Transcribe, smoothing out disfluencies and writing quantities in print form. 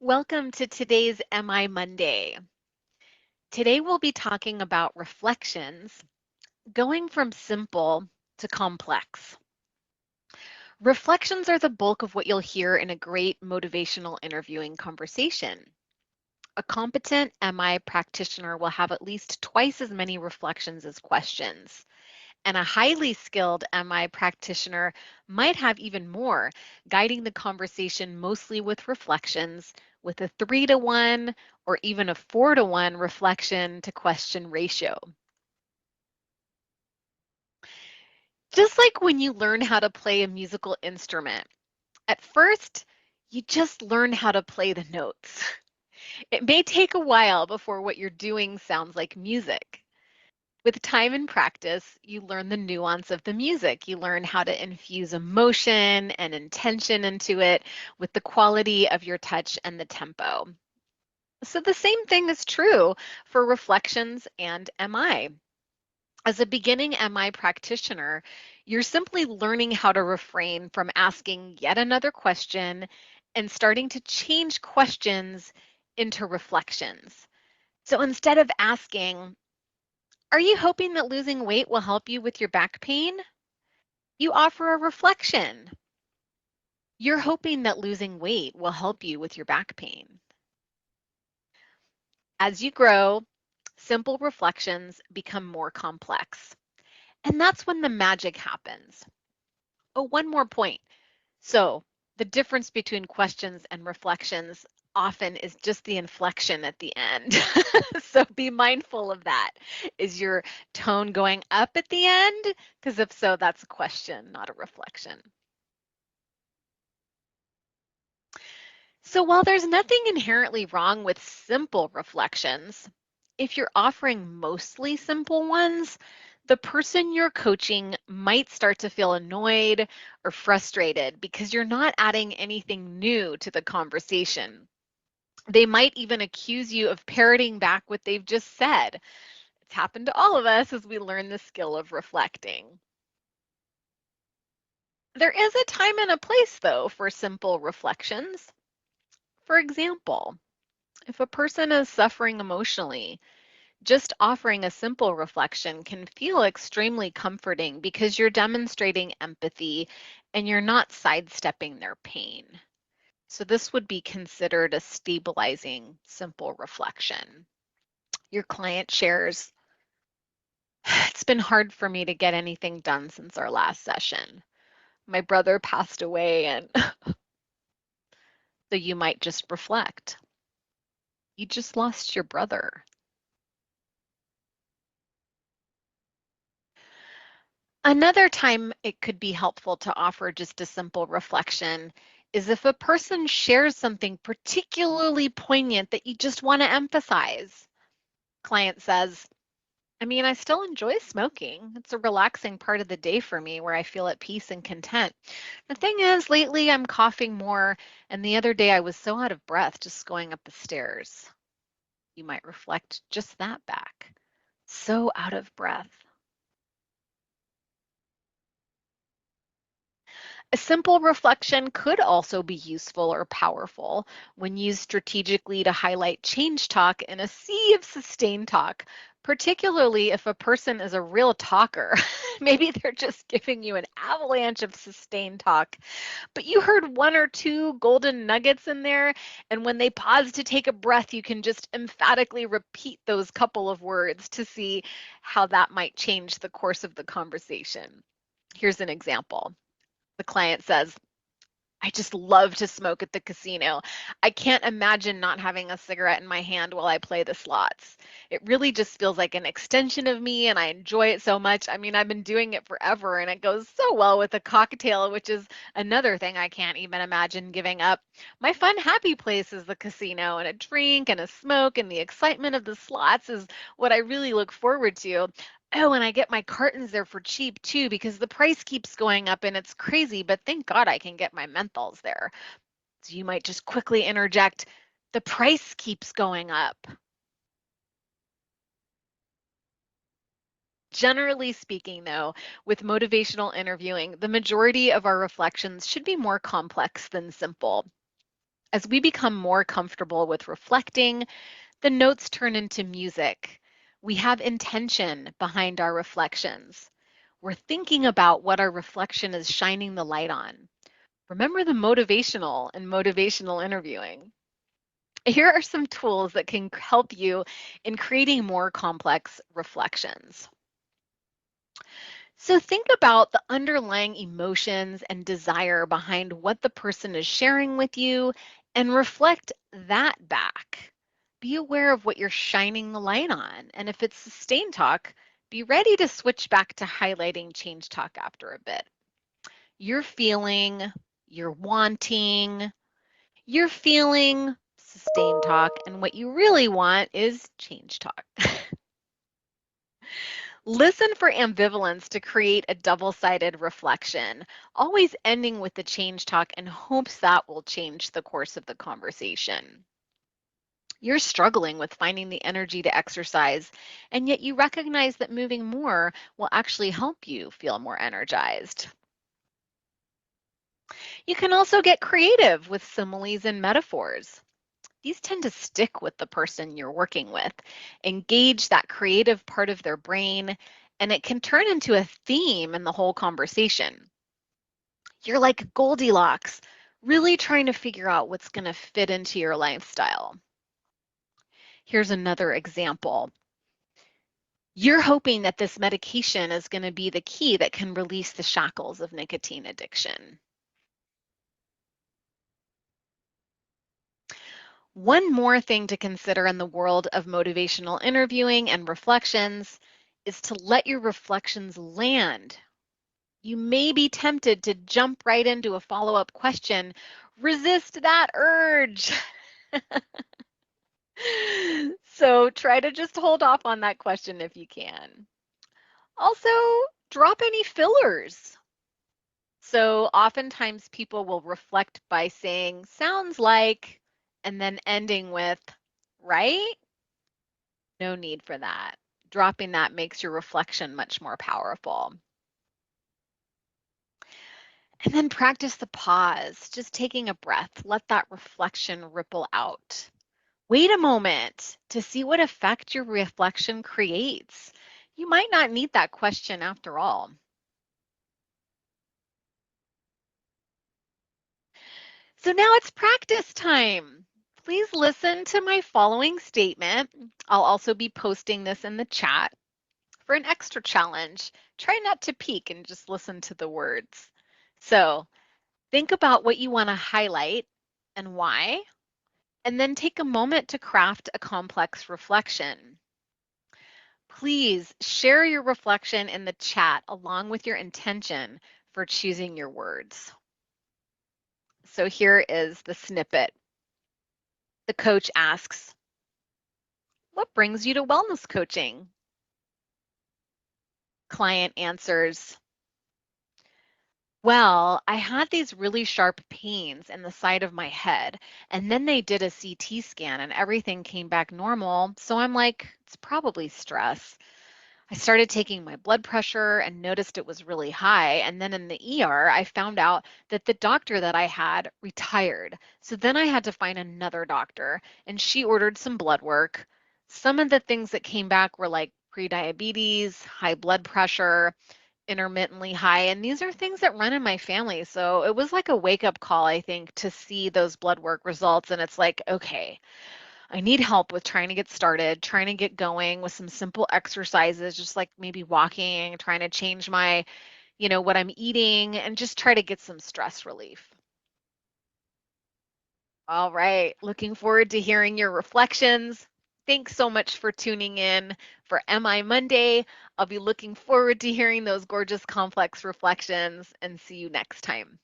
Welcome to today's MI Monday. Today we'll be talking about reflections, going from simple to complex. Reflections are the bulk of what you'll hear in a great motivational interviewing conversation. A competent MI practitioner will have at least twice as many reflections as questions. And a highly skilled MI practitioner might have even more, guiding the conversation mostly with reflections, with a 3-to-1 or even a 4-to-1 reflection to question ratio. Just like when you learn how to play a musical instrument, at first, you just learn how to play the notes. It may take a while before what you're doing sounds like music. With time and practice, you learn the nuance of the music. You learn how to infuse emotion and intention into it with the quality of your touch and the tempo. So the same thing is true for reflections and MI. As a beginning MI practitioner, you're simply learning how to refrain from asking yet another question and starting to change questions into reflections. So instead of asking, are you hoping that losing weight will help you with your back pain? You offer a reflection. You're hoping that losing weight will help you with your back pain. As you grow, simple reflections become more complex. And that's when the magic happens. Oh, one more point. So, the difference between questions and reflections often is just the inflection at the end. So be mindful of that. Is your tone going up at the end? Because if so, that's a question, not a reflection. So while there's nothing inherently wrong with simple reflections, if you're offering mostly simple ones, the person you're coaching might start to feel annoyed or frustrated because you're not adding anything new to the conversation. They might even accuse you of parroting back what they've just said. It's happened to all of us as we learn the skill of reflecting. There is a time and a place, though, for simple reflections. For example, if a person is suffering emotionally, just offering a simple reflection can feel extremely comforting because you're demonstrating empathy and you're not sidestepping their pain. So this would be considered a stabilizing simple reflection. Your client shares, it's been hard for me to get anything done since our last session. My brother passed away, and so you might just reflect. You just lost your brother. Another time it could be helpful to offer just a simple reflection is if a person shares something particularly poignant that you just want to emphasize. Client says, I still enjoy smoking. It's a relaxing part of the day for me where I feel at peace and content. The thing is, lately I'm coughing more, and the other day I was so out of breath just going up the stairs. You might reflect just that back. So out of breath. A simple reflection could also be useful or powerful when used strategically to highlight change talk in a sea of sustained talk, particularly if a person is a real talker. Maybe they're just giving you an avalanche of sustained talk, but you heard one or two golden nuggets in there, and when they pause to take a breath, you can just emphatically repeat those couple of words to see how that might change the course of the conversation. Here's an example. The client says, I just love to smoke at the casino. I can't imagine not having a cigarette in my hand while I play the slots. It really just feels like an extension of me and I enjoy it so much. I've been doing it forever and it goes so well with a cocktail, which is another thing I can't even imagine giving up. My fun, happy place is the casino, and a drink and a smoke and the excitement of the slots is what I really look forward to. Oh, and I get my cartons there for cheap too because the price keeps going up and it's crazy, but thank God I can get my menthols there. So you might just quickly interject, the price keeps going up. Generally speaking, though, with motivational interviewing, the majority of our reflections should be more complex than simple. As we become more comfortable with reflecting, the notes turn into music. We have intention behind our reflections. We're thinking about what our reflection is shining the light on. Remember the motivational and motivational interviewing. Here are some tools that can help you in creating more complex reflections. So think about the underlying emotions and desire behind what the person is sharing with you and reflect that back. Be aware of what you're shining the light on. And if it's sustained talk, be ready to switch back to highlighting change talk after a bit. You're feeling, you're wanting, you're feeling sustained talk, and what you really want is change talk. Listen for ambivalence to create a double-sided reflection, always ending with the change talk in hopes that will change the course of the conversation. You're struggling with finding the energy to exercise, and yet you recognize that moving more will actually help you feel more energized. You can also get creative with similes and metaphors. These tend to stick with the person you're working with, engage that creative part of their brain, and it can turn into a theme in the whole conversation. You're like Goldilocks, really trying to figure out what's going to fit into your lifestyle. Here's another example. You're hoping that this medication is going to be the key that can release the shackles of nicotine addiction. One more thing to consider in the world of motivational interviewing and reflections is to let your reflections land. You may be tempted to jump right into a follow-up question. Resist that urge. So try to just hold off on that question if you can. Also, drop any fillers. So oftentimes people will reflect by saying, sounds like, and then ending with, right? No need for that. Dropping that makes your reflection much more powerful. And then practice the pause, just taking a breath. Let that reflection ripple out. Wait a moment to see what effect your reflection creates. You might not need that question after all. So now it's practice time. Please listen to my following statement. I'll also be posting this in the chat. For an extra challenge, try not to peek and just listen to the words. So think about what you want to highlight and why, and then take a moment to craft a complex reflection. Please share your reflection in the chat along with your intention for choosing your words. So here is the snippet. The coach asks, "What brings you to wellness coaching?" Client answers, "Well, I had these really sharp pains in the side of my head, and then they did a CT scan and everything came back normal. So I'm like, it's probably stress. I started taking my blood pressure and noticed it was really high. And then in the ER, I found out that the doctor that I had retired. So then I had to find another doctor, and she ordered some blood work. Some of the things that came back were like prediabetes, high blood pressure, intermittently high, and these are things that run in my family. So it was like a wake-up call, I think, to see those blood work results. And it's like, okay, I need help with trying to get started, trying to get going with some simple exercises, just like maybe walking, trying to change my, what I'm eating, and just try to get some stress relief." All right, looking forward to hearing your reflections. Thanks so much for tuning in for MI Monday. I'll be looking forward to hearing those gorgeous complex reflections, and see you next time.